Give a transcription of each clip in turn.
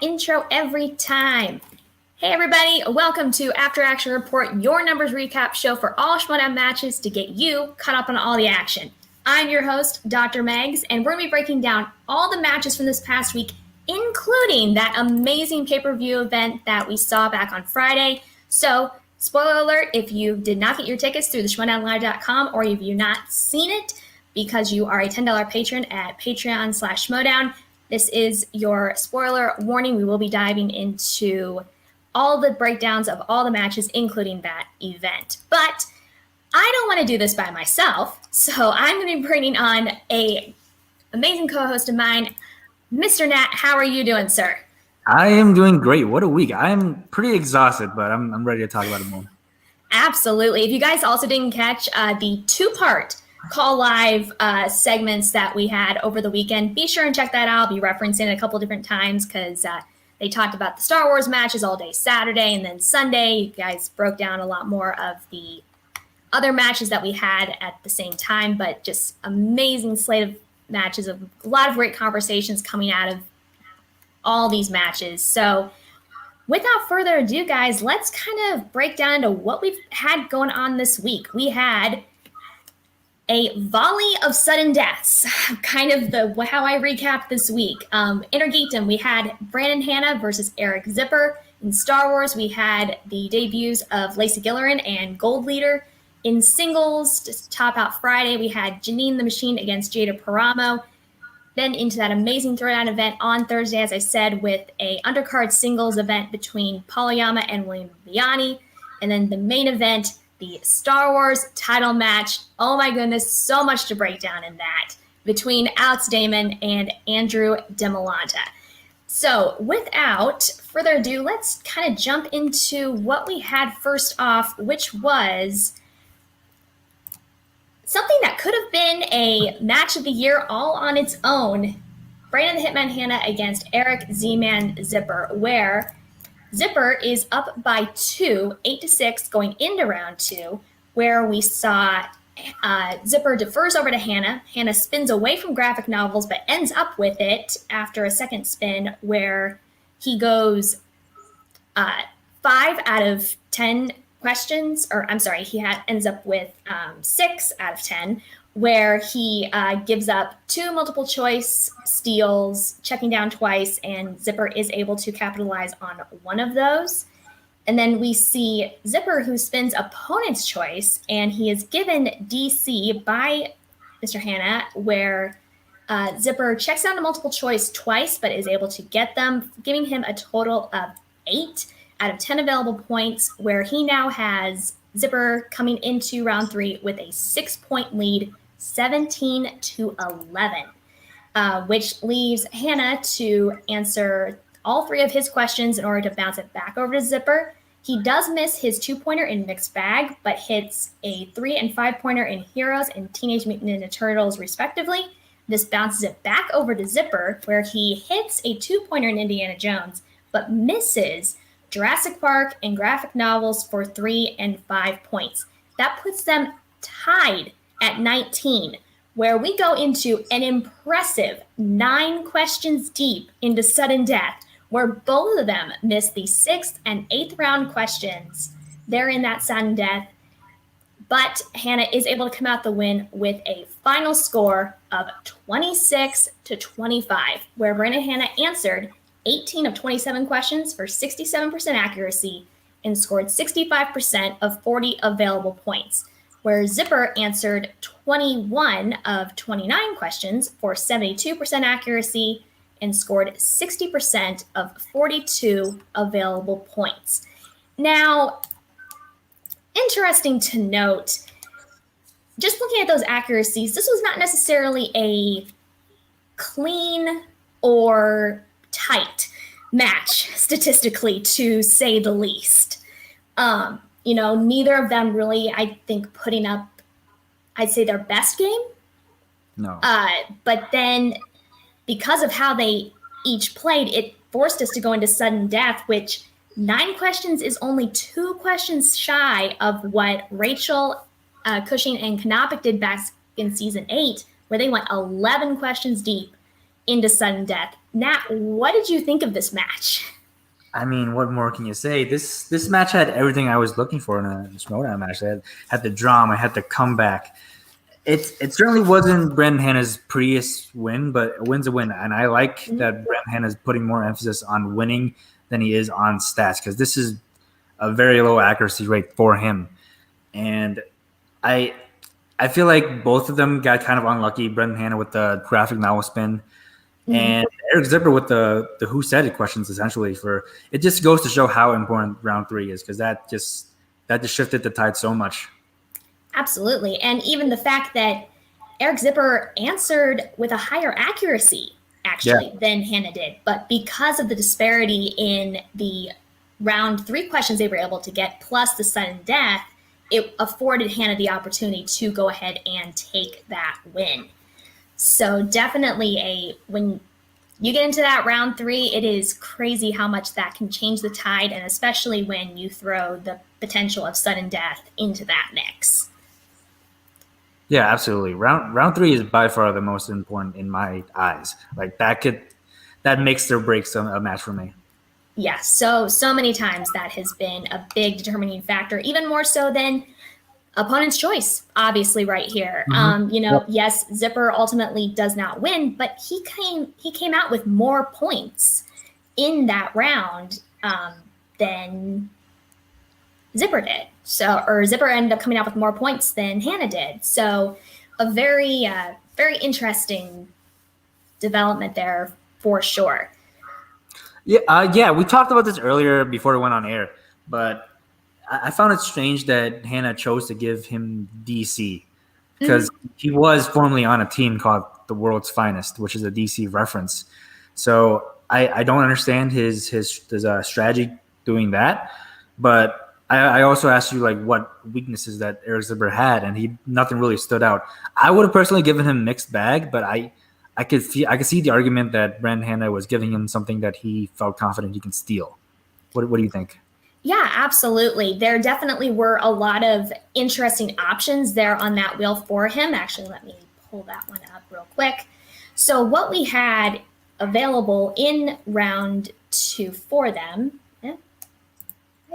intro every time. Hey everybody, welcome to After Action Report, your numbers recap show for all Schmoedown matches to get you caught up on all the action. I'm your host, Dr. Megs, and we're going to be breaking down all the matches from this past week, including that amazing pay-per-view event that we saw back on Friday. So, spoiler alert, if you did not get your tickets through the schmoedownlive.com or if you've not seen it because you are a $10 patron at Patreon/Schmoedown, this is your spoiler warning. We will be diving into all the breakdowns of all the matches, including that event. But I don't want to do this by myself, so I'm going to be bringing on an amazing co-host of mine, Mr. Nat. How are you doing, sir? I am doing great. What a week. I'm pretty exhausted, but I'm ready to talk about it more. Absolutely. If you guys also didn't catch the two-part Call Live segments that we had over the weekend, be sure and check that out. I'll be referencing it a couple different times because they talked about the Star Wars matches all day Saturday, and then Sunday you guys broke down a lot more of the other matches that we had at the same time, but just amazing slate of matches, a lot of great conversations coming out of all these matches. So without further ado, guys, let's kind of break down into what we've had going on this week. We had a volley of sudden deaths, kind of how I recapped this week. Intergeekdom, we had Brandon Hanna versus Eric Zipper. In Star Wars, we had the debuts of Lacey Gillerin and Gold Leader. In singles, just top out Friday, we had Janine the Machine against Jada Paramo. Then into that amazing throwdown event on Thursday, as I said, with a undercard singles event between Paul Yama and William Vianney. And then the main event, the Star Wars title match. Oh my goodness, so much to break down in that, between Alex Damon and Andrew DeMolanta. So without further ado, let's kind of jump into what we had first off, which was something that could have been a match of the year all on its own. Brandon the Hitman Hanna against Eric Z-Man Zipper, where Zipper is up by 2, 8-6, going into round 2, where we saw Zipper defers over to Hanna. Hanna spins away from graphic novels, but ends up with it after a second spin, where he goes 5 out of 10 questions, he ends up with 6 out of 10, where he gives up 2 multiple choice steals, checking down twice, and Zipper is able to capitalize on one of those. And then we see Zipper, who spins opponent's choice, and he is given DC by Mr. Hanna, where Zipper checks down a multiple choice twice, but is able to get them, giving him a total of 8 out of 10 available points, where he now has Zipper coming into round 3 with a 6-point lead, 17-11, which leaves Hanna to answer all 3 of his questions in order to bounce it back over to Zipper. He does miss his 2-pointer in Mixed Bag, but hits a 3- and 5-pointer in Heroes and Teenage Mutant Ninja Turtles, respectively. This bounces it back over to Zipper, where he hits a 2-pointer in Indiana Jones, but misses Jurassic Park and graphic novels for 3 and 5 points. That puts them tied at 19, where we go into an impressive 9 questions deep into sudden death, where both of them miss the 6th and 8th round questions. They're in that sudden death, but Hanna is able to come out the win with a final score of 26-25, where Brandon Hanna answered 18 of 27 questions for 67% accuracy and scored 65% of 40 available points, where Zipper answered 21 of 29 questions for 72% accuracy and scored 60% of 42 available points. Now, interesting to note, just looking at those accuracies, this was not necessarily a clean or tight match statistically, to say the least. Neither of them really, I think, putting up, I'd say, their best game. No. But then because of how they each played, it forced us to go into sudden death, which 9 questions is only 2 questions shy of what Rachel Cushing and Knopic did back in season 8, where they went 11 questions deep into sudden death. Nat, what did you think of this match? I mean, what more can you say? This match had everything I was looking for in a Schmoedown match. It had the drama, had the comeback. It certainly wasn't Brendan Hanna's prettiest win, but a win's a win. And I like that Brendan Hanna's putting more emphasis on winning than he is on stats, because this is a very low accuracy rate for him. And I feel like both of them got kind of unlucky. Brendan Hanna with the graphic novel spin, and Eric Zipper with the who said it questions, essentially. For it just goes to show how important round 3 is, because that just shifted the tide so much. Absolutely. And even the fact that Eric Zipper answered with a higher accuracy, actually, than Hanna did. But because of the disparity in the round 3 questions they were able to get, plus the sudden death, it afforded Hanna the opportunity to go ahead and take that win. So definitely when you get into that round 3, it is crazy how much that can change the tide, and especially when you throw the potential of sudden death into that mix. Yeah, absolutely. Round 3 is by far the most important in my eyes. Like that makes or breaks a match for me. Yes, so many times that has been a big determining factor, even more so than opponent's choice, obviously, right here. Yes, Zipper ultimately does not win, but he came out with more points in that round than Zipper did. Or Zipper ended up coming out with more points than Hanna did. So a very, very interesting development there for sure. Yeah, we talked about this earlier before it went on air, but I found it strange that Hanna chose to give him DC, because he was formerly on a team called the World's Finest, which is a DC reference. So I don't understand his strategy doing that, but I also asked you like what weaknesses that Eric Zipper had, and nothing really stood out. I would have personally given him mixed bag, but I could see the argument that Brendan Hanna was giving him something that he felt confident he can steal. What do you think? Yeah, absolutely. There definitely were a lot of interesting options there on that wheel for him. Actually, let me pull that one up real quick. So what we had available in round 2 for them. Why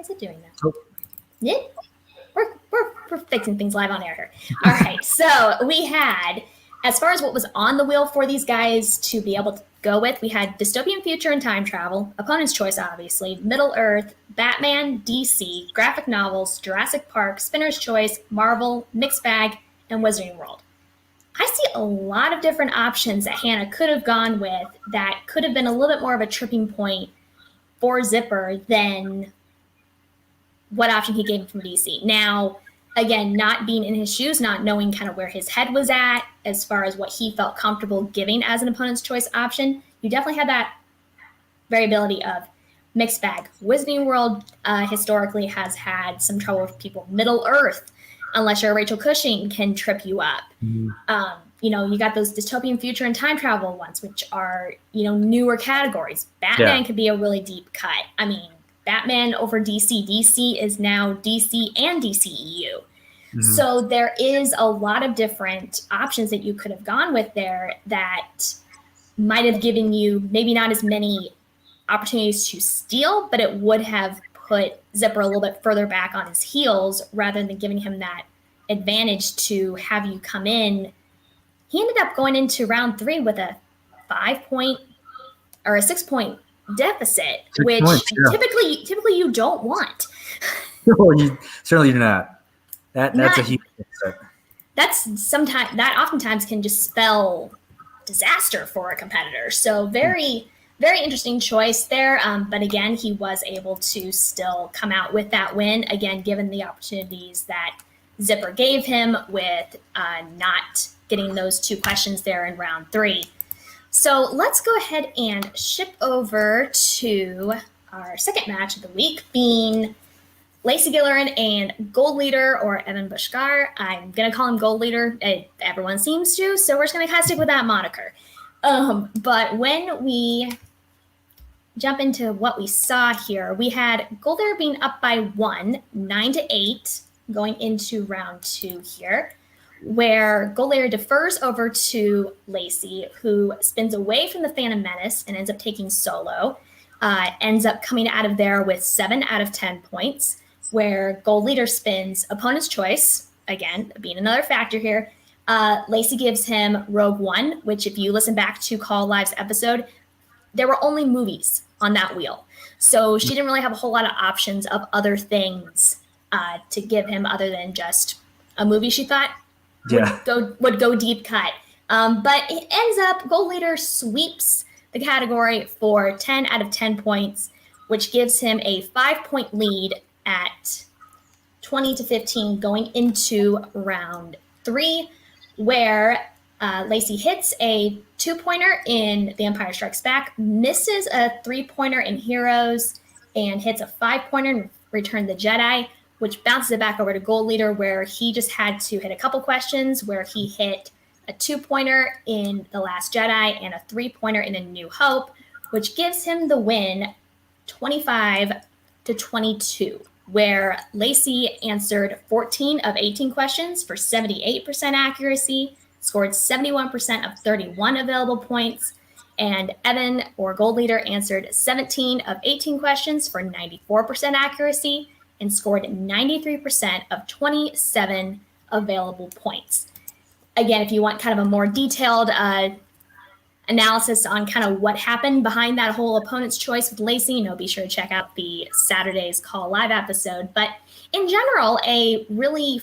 is it doing that? Oh. Yeah, we're fixing things live on air here. All right, so we had, as far as what was on the wheel for these guys to be able to go with, we had dystopian future and time travel, opponent's choice, obviously, Middle Earth, Batman, DC, graphic novels, Jurassic Park, spinner's choice, Marvel, mixed bag, and Wizarding World. I see a lot of different options that Hanna could have gone with that could have been a little bit more of a tripping point for Zipper than what option he gave him from DC. Now, again, not being in his shoes, not knowing kind of where his head was at as far as what he felt comfortable giving as an opponent's choice option, you definitely had that variability of mixed bag. Wizarding World historically has had some trouble with people. Middle Earth, unless you're Rachel Cushing, can trip you up. You got those dystopian future and time travel ones, which are, newer categories. Batman could be a really deep cut. I mean, Batman over DC. DC is now DC and DCEU. So there is a lot of different options that you could have gone with there that might have given you maybe not as many opportunities to steal, but it would have put Zipper a little bit further back on his heels rather than giving him that advantage to have you come in. He ended up going into round 3 with a 5-point or a 6-point deficit, which typically you don't want. No, you certainly do not. That's a huge deficit. That oftentimes can just spell disaster for a competitor. So very, very interesting choice there. But again, he was able to still come out with that win. Again, given the opportunities that Zipper gave him with not getting those 2 questions there in round 3. So let's go ahead and ship over to our second match of the week, being Lacey Gillerin and Gold Leader, or Evan Bushgar. I'm going to call him Gold Leader. Everyone seems to, so we're just going to kind of stick with that moniker. But when we jump into what we saw here, we had Gold Leader being up by 1, 9-8, going into round 2 here. where Gold Leader defers over to Lacey, who spins away from the Phantom Menace and ends up taking solo. Ends up coming out of there with 7 out of 10 points, where Gold Leader spins Opponent's Choice, again, being another factor here. Lacey gives him Rogue One, which if you listen back to Call Live's episode, there were only movies on that wheel. So she didn't really have a whole lot of options of other things to give him other than just a movie she thought would go deep cut. But it ends up, Gold Leader sweeps the category for 10 out of 10 points, which gives him a 5-point lead at 20-15 going into round 3, where Lacey hits a 2-pointer in The Empire Strikes Back, misses a 3-pointer in Heroes, and hits a 5-pointer in Return of the Jedi, which bounces it back over to Gold Leader, where he just had to hit a couple questions, where he hit a 2-pointer in The Last Jedi and a 3-pointer in A New Hope, which gives him the win 25-22, where Lacey answered 14 of 18 questions for 78% accuracy, scored 71% of 31 available points, and Evan, or Gold Leader, answered 17 of 18 questions for 94% accuracy and scored 93% of 27 available points. Again, if you want kind of a more detailed analysis on kind of what happened behind that whole Opponent's Choice with Lacey, be sure to check out the Saturday's Call Live episode. But in general, a really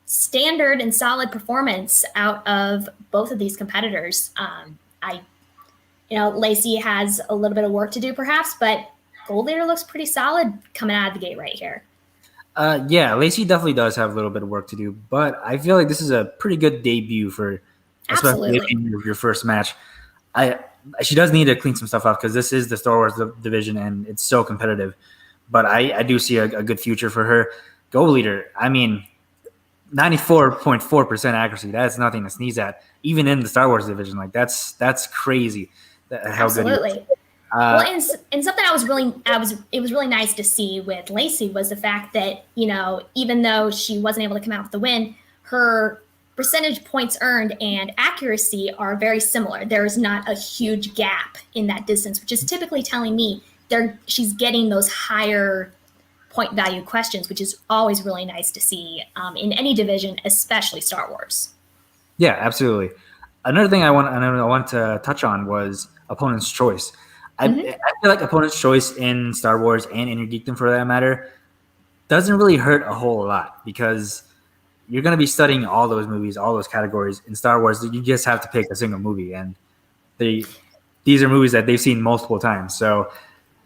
standard and solid performance out of both of these competitors. Lacey has a little bit of work to do perhaps, but Gold Leader looks pretty solid coming out of the gate right here. Yeah, Lacey definitely does have a little bit of work to do, but I feel like this is a pretty good debut for, especially your first match. She does need to clean some stuff up because this is the Star Wars division and it's so competitive. But I do see a good future for her. Gold Leader, 94.4% accuracy. That's nothing to sneeze at, even in the Star Wars division. Like that's crazy. Absolutely. Well, and something it was really nice to see with Lacey was the fact that, even though she wasn't able to come out with the win, her percentage points earned and accuracy are very similar. There is not a huge gap in that distance, which is typically telling me she's getting those higher point value questions, which is always really nice to see in any division, especially Star Wars. Yeah, absolutely. Another thing I want to touch on was Opponent's Choice. I feel like Opponent's Choice in Star Wars and in your geekdom for that matter doesn't really hurt a whole lot because you're going to be studying all those movies, all those categories. In Star Wars, you just have to pick a single movie, and these are movies that they've seen multiple times. So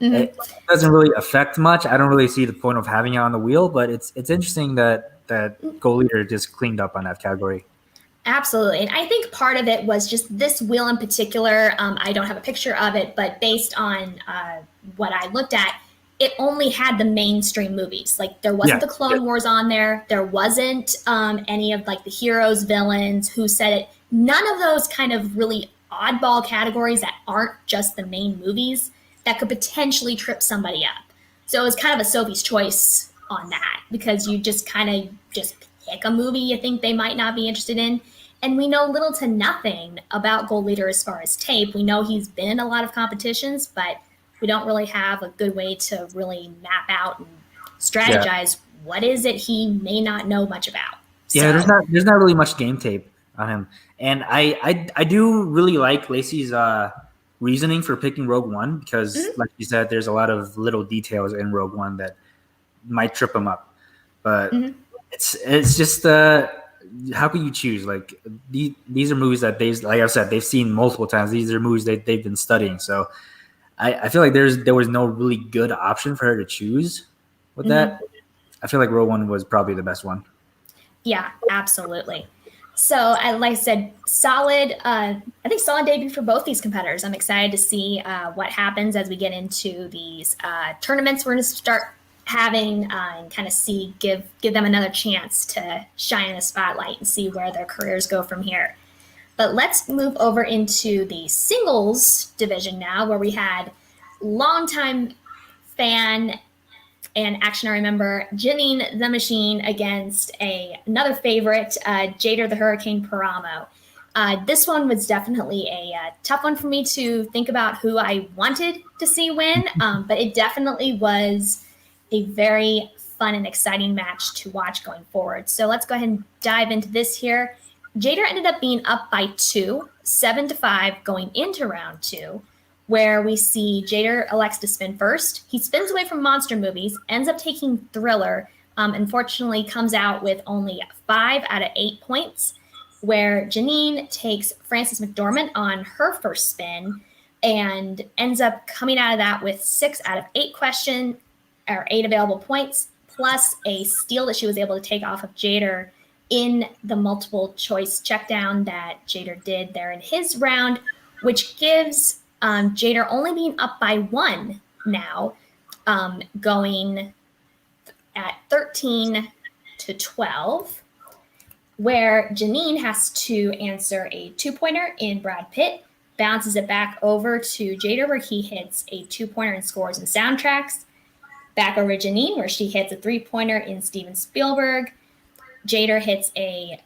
it doesn't really affect much. I don't really see the point of having it on the wheel, but it's interesting that Gold Leader just cleaned up on that category. Absolutely. And I think part of it was just this wheel in particular. I don't have a picture of it, but based on what I looked at, it only had the mainstream movies. Like there wasn't the Clone Wars on there. There wasn't any of like the heroes, villains, who said it. None of those kind of really oddball categories that aren't just the main movies that could potentially trip somebody up. So it was kind of a Sophie's choice on that because you just kind of just pick a movie you think they might not be interested in. And we know little to nothing about Gold Leader as far as tape. We know he's been in a lot of competitions, but we don't really have a good way to really map out and strategize what is it he may not know much about. Yeah, there's not really much game tape on him. And I do really like Lacey's reasoning for picking Rogue One because, like you said, there's a lot of little details in Rogue One that might trip him up. But it's just how can you choose? Like these are movies that they've seen multiple times. These are movies that they've been studying. So I feel like there was no really good option for her to choose with that. I feel like Rogue One was probably the best one. Yeah, absolutely. So, like I said, solid. I think solid debut for both these competitors. I'm excited to see what happens as we get into these tournaments. We're going to start having and kind of give them another chance to shine in the spotlight and see where their careers go from here. But let's move over into the singles division now, where we had longtime fan and Action I Remember, Janine the Machine against another favorite, Jader the Hurricane Paramo. This one was definitely a tough one for me to think about who I wanted to see win, but it definitely was a very fun and exciting match to watch going forward. So let's go ahead and dive into this here. Jader ended up being up by 2, 7-5 going into round 2, where we see Jader elects to spin first. He spins away from monster movies, ends up taking Thriller, unfortunately comes out with only 5 out of 8 points, where Janine takes Frances McDormand on her first spin and ends up coming out of that with 6 out of 8 or 8 available points, plus a steal that she was able to take off of Jader in the multiple choice check down that Jader did there in his round, which gives Jader only being up by 1 now, going at 13-12, where Janine has to answer a 2-pointer in Brad Pitt, bounces it back over to Jader, where he hits a 2-pointer in Scores and Soundtracks, back over to Janine, where she hits a 3-pointer in Steven Spielberg. Jader hits a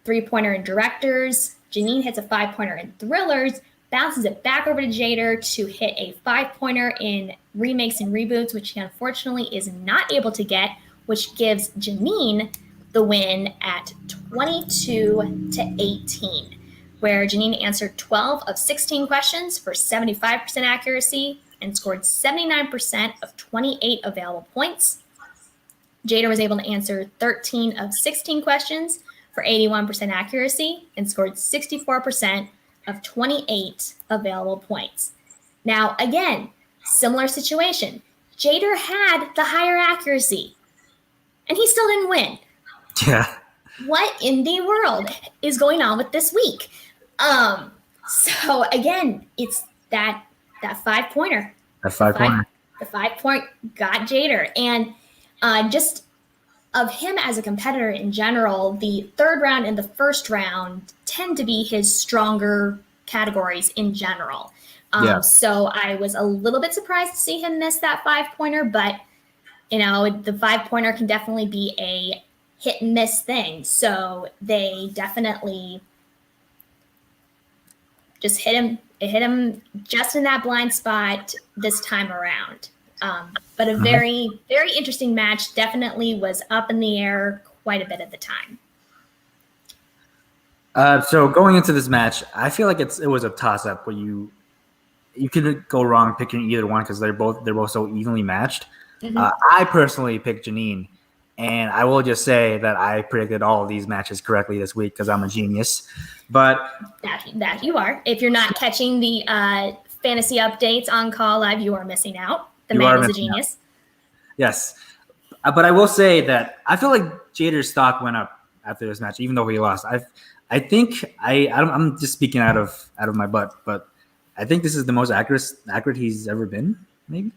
3-pointer in Directors. Janine hits a 5-pointer in Thrillers, bounces it back over to Jader to hit a 5-pointer in Remakes and Reboots, which he unfortunately is not able to get, which gives Janine the win at 22-18, where Janine answered 12 of 16 questions for 75% accuracy and scored 79% of 28 available points. Jader was able to answer 13 of 16 questions for 81% accuracy and scored 64% of 28 available points. Now, again, similar situation. Jader had the higher accuracy, and he still didn't win. Yeah. What in the world is going on with this week? So again, it's that 5-pointer. That 5-pointer. The 5-point got Jader. And just of him as a competitor in general, the third round and the first round tend to be his stronger categories in general. So I was a little bit surprised to see him miss that 5-pointer, but the 5-pointer can definitely be a hit and miss thing. So they definitely just hit him. It hit him just in that blind spot this time around. But a very, very interesting match. Definitely was up in the air quite a bit at the time. So going into this match, I feel like it was a toss-up where you couldn't go wrong picking either one because they're both so evenly matched. Mm-hmm. I personally picked Janine, and I will just say that I predicted all of these matches correctly this week because I'm a genius. But that you are. If you're not catching the fantasy updates on Call Live, you are missing out. The man is a genius. Yes. But I will say that I feel like Jader's stock went up after this match, even though he lost. I think I'm just speaking out of my butt, but I think this is the most accurate he's ever been, maybe.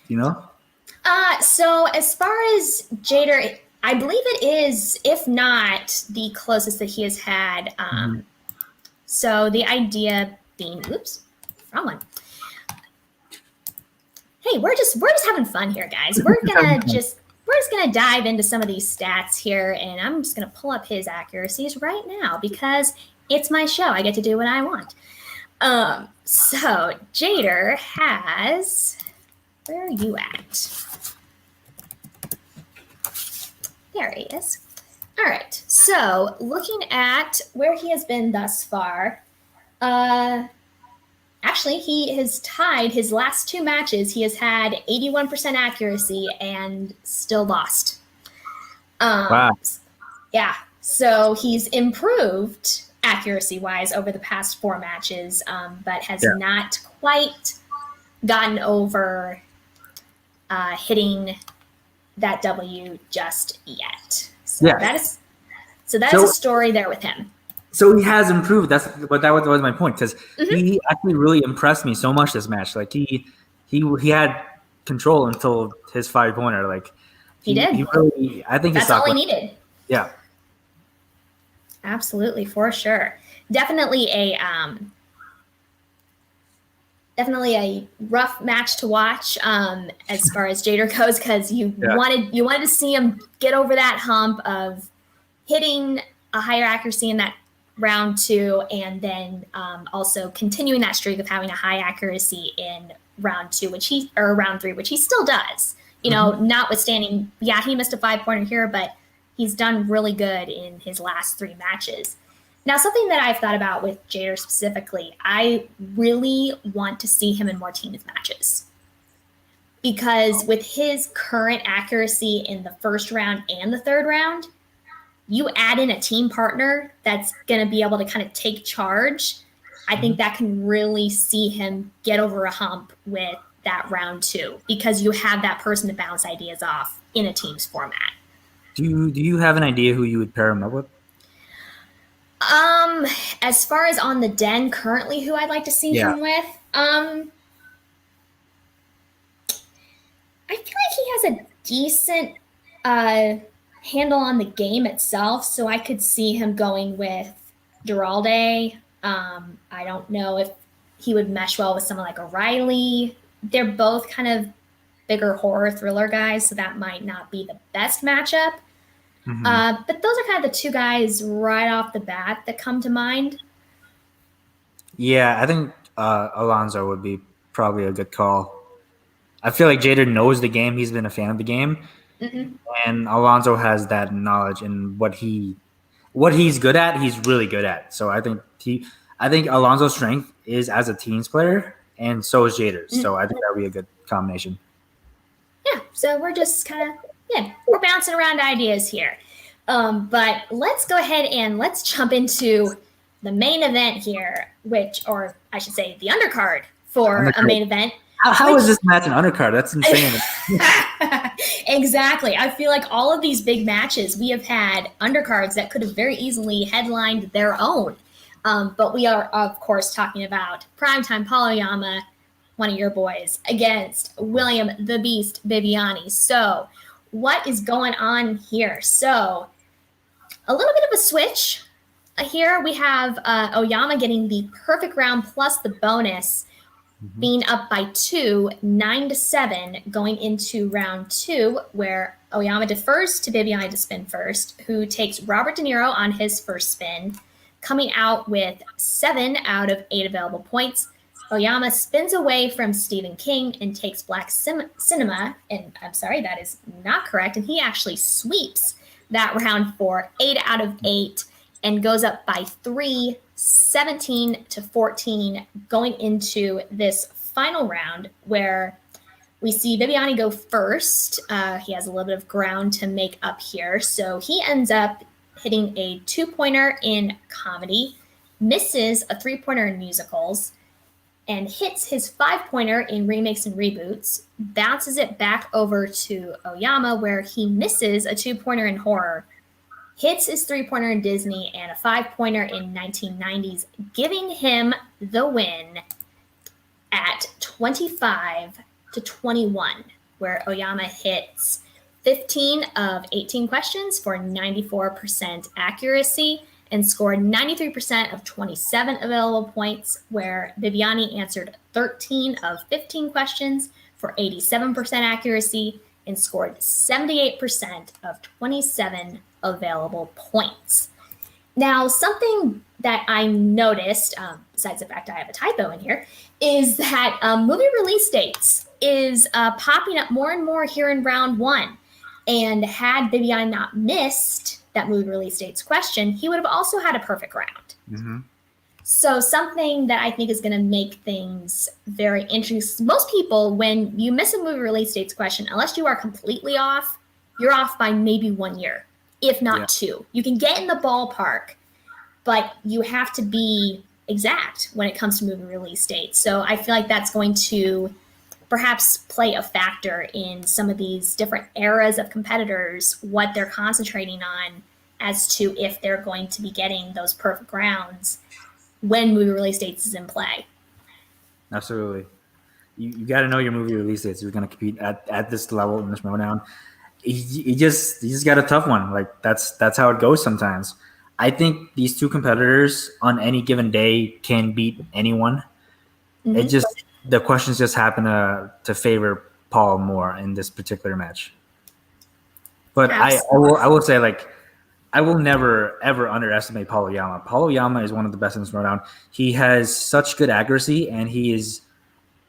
You know? So as far as Jader, I believe it is, if not the closest that he has had. So the idea being, wrong one. Hey, we're just having fun here, guys. We're just gonna dive into some of these stats here, and I'm just gonna pull up his accuracies right now because it's my show. I get to do what I want. So Jader has, where are you at? There he is. All right. So looking at where he has been thus far, actually, he has tied his last 2 matches. He has had 81% accuracy and still lost. Wow. Yeah. So he's improved accuracy-wise over the past 4 matches, but has not quite gotten over hitting that W just yet. So that is a story there with him. So he has improved. That was my point, because he actually really impressed me so much this match. Like he had control until his 5-pointer. Like he did. He really, I think that's all he needed. Yeah, absolutely, for sure. Definitely a definitely a rough match to watch as far as Jader goes, because you wanted to see him get over that hump of hitting a higher accuracy in that round 2, and then also continuing that streak of having a high accuracy in round 3, which he still does. You know, notwithstanding, he missed a 5-pointer here, but he's done really good in his last 3 matches. Now, something that I've thought about with Jader specifically, I really want to see him in more teams matches. Because with his current accuracy in the first round and the third round, you add in a team partner that's going to be able to kind of take charge. I think that can really see him get over a hump with that round 2, because you have that person to bounce ideas off in a team's format. Do you have an idea who you would pair him up with? As far as on the den currently, who I'd like to see him with, I feel like he has a decent handle on the game itself, so I could see him going with Duralde. I don't know if he would mesh well with someone like O'Reilly. They're both kind of bigger horror thriller guys, so that might not be the best matchup. But those are kind of the 2 guys right off the bat that come to mind. Yeah, I think Alonso would be probably a good call. I feel like Jader knows the game. He's been a fan of the game. And Alonso has that knowledge, and what he's good at, he's really good at. So I think Alonso's strength is as a teams player, and so is Jader's. So I think that would be a good combination. Yeah, so we're just kind of we're bouncing around ideas here. But let's go ahead and let's jump into the main event here, or I should say the undercard for a main event. How is this match an undercard? That's insane. Exactly. I feel like all of these big matches, we have had undercards that could have very easily headlined their own. But we are, of course, talking about Primetime Paul Oyama, one of your boys, against William the Beast Viviani. So what is going on here? So a little bit of a switch here. We have Oyama getting the perfect round plus the bonus, being up by 2, 9-7, going into round 2, where Oyama defers to Viviani to spin first, who takes Robert De Niro on his first spin, coming out with 7 out of 8 available points. Oyama spins away from Stephen King and takes Black Cinema, and I'm sorry, that is not correct, and he actually sweeps that round for 8 out of 8 and goes up by 3, 17-14, going into this final round where we see Viviani go first. He has a little bit of ground to make up here, so he ends up hitting a 2-pointer in comedy, misses a 3-pointer in musicals, and hits his 5-pointer in remakes and reboots, bounces it back over to Oyama, where he misses a 2-pointer in horror, hits his 3-pointer in Disney, and a 5-pointer in 1990s, giving him the win at 25-21, where Oyama hits 15 of 18 questions for 94% accuracy and scored 93% of 27 available points, where Viviani answered 13 of 15 questions for 87% accuracy and scored 78% of 27 available points. Now, something that I noticed, besides the fact I have a typo in here, is that movie release dates is popping up more and more here in round 1. And had Viviani not missed that movie release dates question, he would have also had a perfect round. So something that I think is going to make things very interesting. Most people, when you miss a movie release dates question, unless you are completely off, you're off by maybe 1 year, if not 2. You can get in the ballpark, but you have to be exact when it comes to movie release dates. So I feel like that's going to perhaps play a factor in some of these different eras of competitors, what they're concentrating on as to if they're going to be getting those perfect rounds when movie release dates is in play. Absolutely. You got to know your movie release dates. You're going to compete at this level in the Schmoedown. You just got a tough one. Like that's how it goes sometimes. I think these two competitors on any given day can beat anyone. the questions just happen to favor Paul more in this particular match. But I will say, like, I will never ever underestimate Paul Oyama. Paul Oyama is one of the best in this Schmoedown. He has such good accuracy, and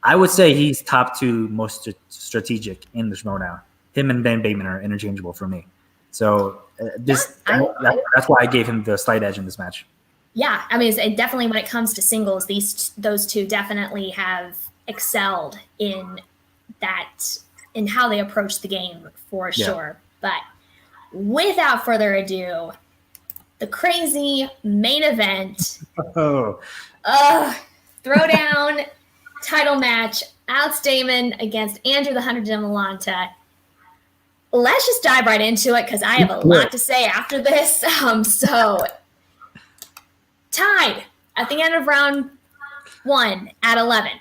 I would say he's top 2 most strategic in the Schmoedown. Him and Ben Bateman are interchangeable for me. So that's why I gave him the slight edge in this match. Yeah, I mean, definitely when it comes to singles, those two definitely have excelled in how they approach the game for sure. But without further ado, the crazy main event. Throwdown title match, Alex Damon against Andrew the Hunter DiMolanta. Let's just dive right into it because I have a lot to say after this. So, tied at the end of round 1 at 11.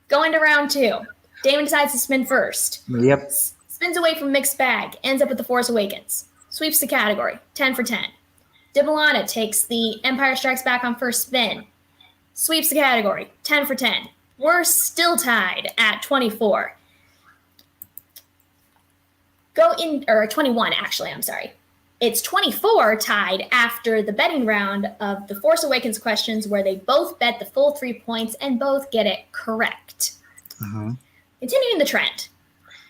Going to round 2. Damon decides to spin first. Yep. Spins away from mixed bag. Ends up with the Force Awakens. Sweeps the category. 10 for 10. DiMolanta takes the Empire Strikes Back on first spin. Sweeps the category. 10 for 10. We're still tied at 24. 21, actually, I'm sorry. It's 24 tied after the betting round of the Force Awakens questions where they both bet the full 3 points and both get it correct. Uh-huh. Continuing the trend.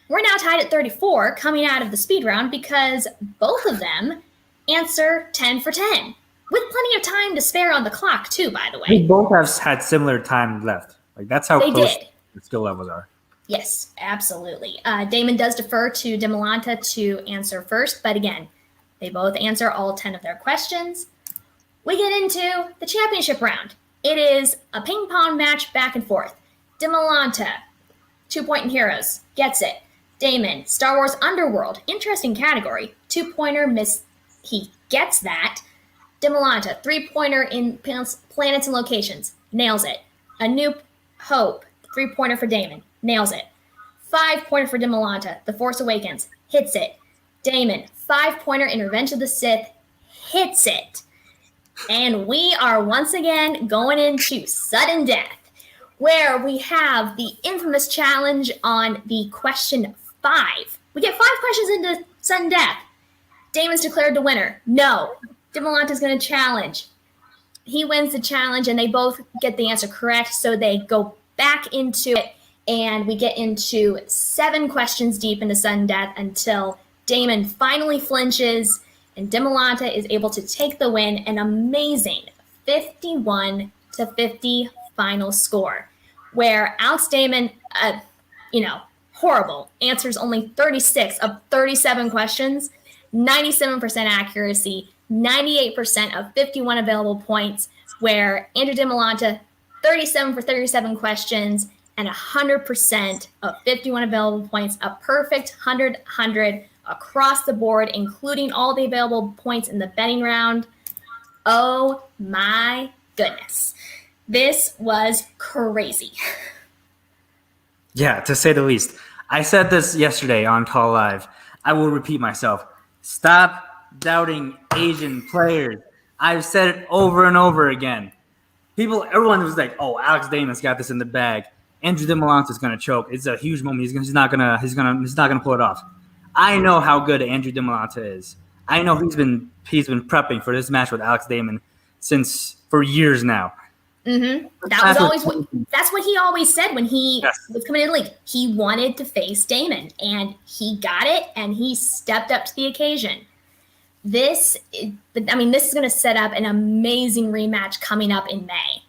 We're now tied at 34 coming out of the speed round because both of them answer 10 for 10 with plenty of time to spare on the clock too, by the way. They both have had similar time left. Like, that's how close the skill levels are. Yes, absolutely. Damon does defer to DiMolanta to answer first, but again, they both answer all 10 of their questions. We get into the championship round. It is a ping pong match back and forth. DiMolanta, 2-point heroes, gets it. Damon, Star Wars Underworld, interesting category. 2-pointer miss, he gets that. DiMolanta, 3-pointer in planets and locations, nails it. A New Hope, 3-pointer for Damon, nails it. 5-pointer for DiMolanta, The Force Awakens, hits it. Damon, 5-pointer in Revenge of the Sith, hits it. And we are once again going into sudden death, where we have the infamous challenge on the question 5. We get 5 questions into sudden death. Damon's declared the winner. No, DiMolanta's going to challenge. He wins the challenge, and they both get the answer correct, so they go back into it, and we get into 7 questions deep into sudden death until Damon finally flinches, and DiMolanta is able to take the win, an amazing 51-50 final score, where Alex Damon, horrible, answers only 36 of 37 questions, 97% accuracy, 98% of 51 available points, where Andrew DiMolanta, 37 for 37 questions, and 100% of 51 available points, a perfect 100 across the board, including all the available points in the betting round. Oh my goodness. This was crazy. Yeah, to say the least. I said this yesterday on Call Live. I will repeat myself. Stop doubting Asian players. I've said it over and over again. Everyone was like, "Oh, Alex Damon's got this in the bag. Andrew DiMolanta is going to choke. It's a huge moment. He's not gonna pull it off." I know how good Andrew DiMolanta is. I know he's been prepping for this match with Alex Damon for years now. Mm-hmm. That's what he always said when he was coming in the league. He wanted to face Damon, and he got it, and he stepped up to the occasion. This is going to set up an amazing rematch coming up in May.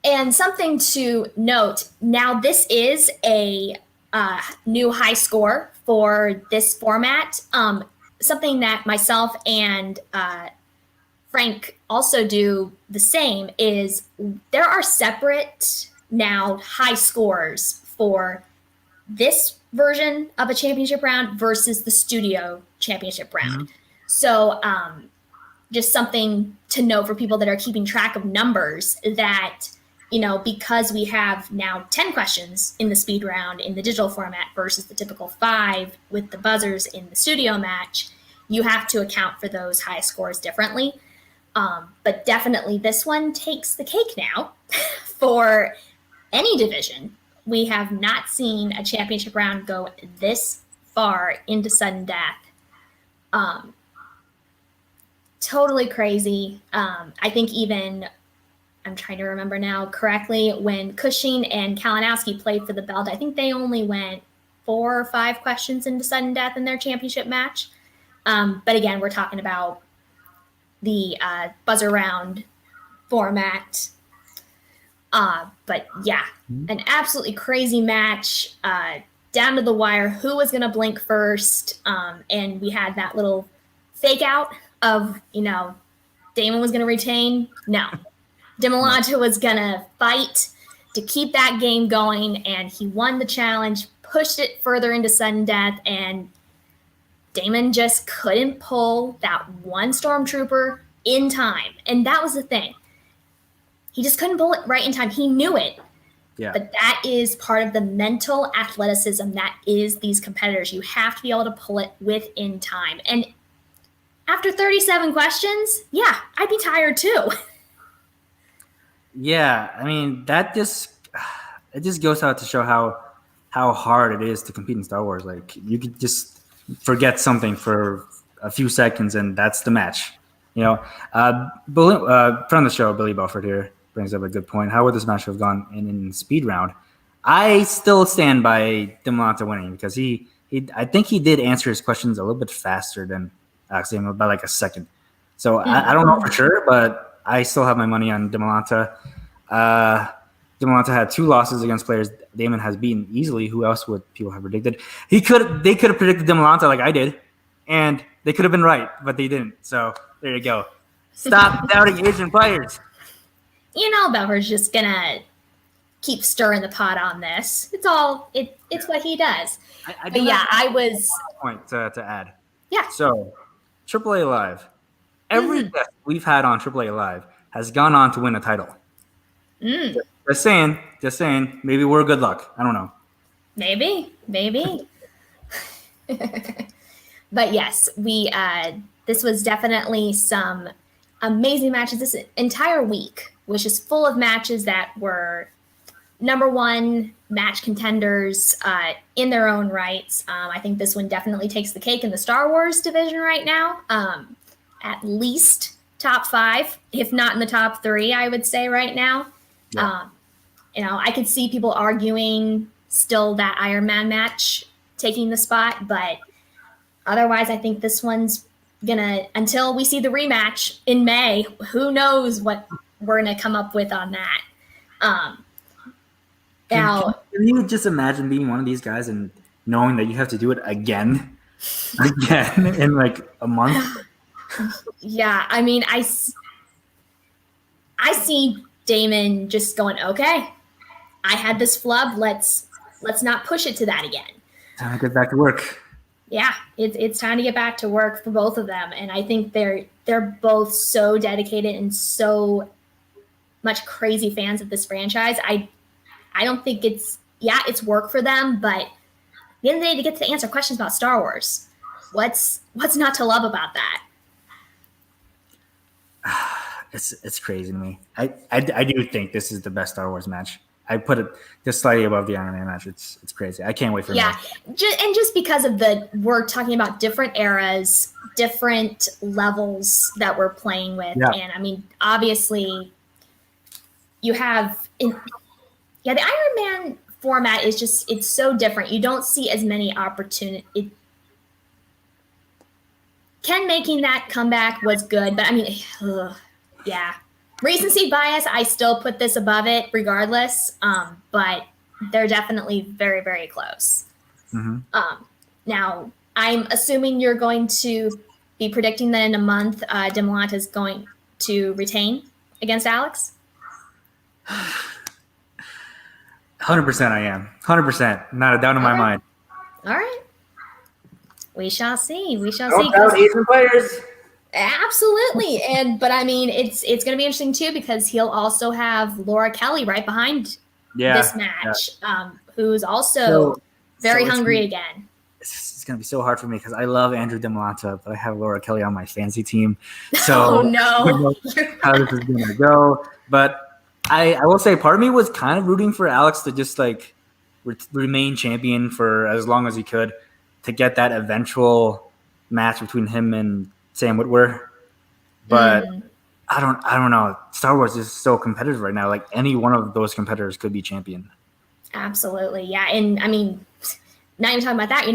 And something to note, now this is a new high score for this format. Something that myself and Frank also do the same is there are separate now high scores for this version of a championship round versus the studio championship round. Mm-hmm. So just something to know for people that are keeping track of numbers that, because we have now 10 questions in the speed round in the digital format versus the typical 5 with the buzzers in the studio match, you have to account for those high scores differently. But definitely this one takes the cake now for any division. We have not seen a championship round go this far into sudden death. Totally crazy. I think even, I'm trying to remember now correctly, when Cushing and Kalinowski played for the belt, I think they only went 4 or 5 questions into sudden death in their championship match. But again, we're talking about the buzzer round format. But yeah, an absolutely crazy match, down to the wire. Who was going to blink first? And we had that little fake out of, Damon was going to retain. No. Demolanta was going to fight to keep that game going, and he won the challenge, pushed it further into sudden death, and Damon just couldn't pull that one Stormtrooper in time. And that was the thing. He just couldn't pull it right in time. He knew it. Yeah. But that is part of the mental athleticism that is these competitors. You have to be able to pull it within time. And after 37 questions, yeah, I'd be tired too. Yeah, I mean, it just goes out to show how hard it is to compete in Star Wars. Like, you could just forget something for a few seconds, and that's the match. Friend of the show, Billy Bufford here, brings up a good point. How would this match have gone in speed round? I still stand by Demolanta winning because I think he did answer his questions a little bit faster than Alex Damon by like a second. So I don't know for sure, but I still have my money on Demolanta. Demolanta had 2 losses against players Damon has beaten easily. Who else would people have predicted? They could have predicted Demolanta like I did, and they could have been right, but they didn't. So there you go. Stop doubting Asian players. Belver's just gonna keep stirring the pot on this. It's what he does. I was point to add. Yeah. So, AAA Live. Every guest we've had on AAA Live has gone on to win a title. Just saying. Maybe we're good luck. I don't know. Maybe. But yes, this was definitely some amazing matches. This entire week was just full of matches that were number 1 match contenders in their own rights. I think this one definitely takes the cake in the Star Wars division right now. At least top 5, if not in the top 3, I would say right now. Yeah. I could see people arguing still that Iron Man match taking the spot, but otherwise I think this one's gonna, until we see the rematch in May, who knows what we're gonna come up with on that. Can you just imagine being one of these guys and knowing that you have to do it again in like a month? Yeah, I mean, I see Damon just going, okay, I had this flub. Let's not push it to that again. Time to get back to work. Yeah, it's time to get back to work for both of them, and I think they're both so dedicated and so much crazy fans of this franchise. I don't think it's work for them, but at the end of the day, to get to answer questions about Star Wars, what's not to love about that? It's crazy to me. I do think this is the best Star Wars match. I put it just slightly above the Iron Man match. It's crazy. I can't wait for it. Yeah, just because of we're talking about different eras, different levels that we're playing with, and I mean, obviously, you have the Iron Man format is just, it's so different. You don't see as many opportunities. Ken making that comeback was good, but I mean, yeah. Recency bias, I still put this above it regardless, but they're definitely very, very close. Now, I'm assuming you're going to be predicting that in a month, Demolanta is going to retain against Alex? 100% I am. 100%. Not a doubt in my mind. All right. We shall see. Asian players. Absolutely. But I mean, it's going to be interesting too, because he'll also have Laura Kelly right behind this match, who's also very hungry again. It's going to be so hard for me because I love Andrew DeMolanta, but I have Laura Kelly on my fantasy team. So oh no, I don't know how this is going to go. But I will say part of me was kind of rooting for Alex to just like remain champion for as long as he could to get that eventual match between him and Sam Witwer. But I don't know. Star Wars is so competitive right now. Like any one of those competitors could be champion. Absolutely. Yeah. And I mean, not even talking about that,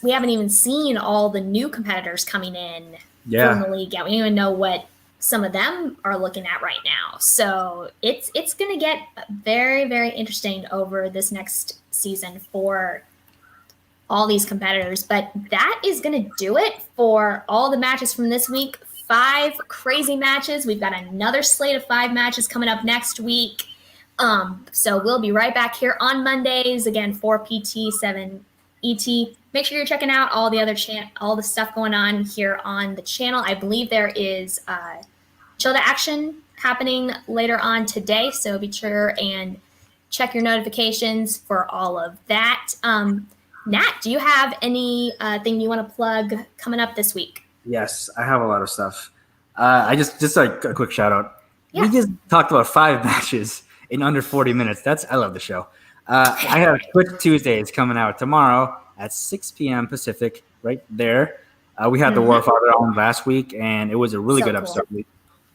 we haven't even seen all the new competitors coming in from the league yet. We don't even know what some of them are looking at right now. So it's going to get very, very interesting over this next season for all these competitors. But that is going to do it for all the matches from this week. 5 crazy matches. We've got another slate of 5 matches coming up next week. So we'll be right back here on Mondays, again, 4 PT, 7 ET. Make sure you're checking out all the other all the stuff going on here on the channel. I believe there is Chill to Action happening later on today, so be sure and check your notifications for all of that. Nat, do you have any thing you want to plug coming up this week? Yes, I have a lot of stuff. I just like a quick shout out. Yeah. We just talked about 5 matches in under 40 minutes. I love the show. I have Twitch Tuesdays coming out tomorrow at 6 p.m. Pacific, right there. We had the Warfather on last week, and it was a really good episode. We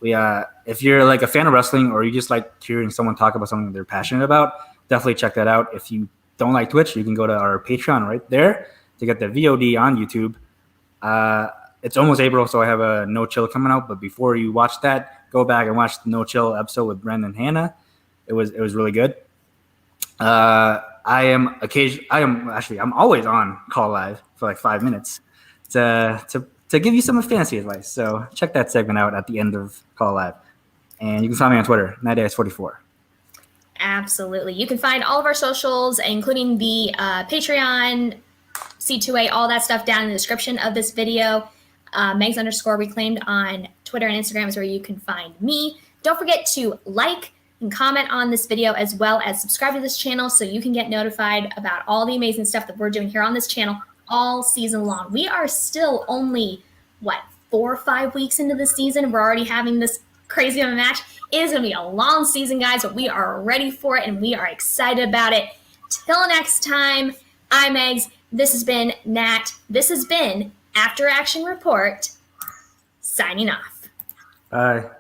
if you're like a fan of wrestling or you just like hearing someone talk about something they're passionate about, definitely check that out. If you don't like Twitch, you can go to our Patreon right there to get the VOD on YouTube. It's almost April, so I have a No Chill coming out. But before you watch that, go back and watch the No Chill episode with Brendan and Hannah. It was really good. I'm always on Call Live for like 5 minutes to give you some fantasy advice. So check that segment out at the end of Call Live. And you can find me on Twitter, NightDays44. Absolutely. You can find all of our socials, including the Patreon, C2A, all that stuff down in the description of this video. Megs_reclaimed on Twitter and Instagram is where you can find me. Don't forget to like and comment on this video, as well as subscribe to this channel so you can get notified about all the amazing stuff that we're doing here on this channel all season long. We are still only, 4 or 5 weeks into the season. We're already having this crazy of a match. It is going to be a long season, guys, but we are ready for it, and we are excited about it. Till next time, I'm Megs. This has been Nat. This has been After Action Report, signing off. Bye.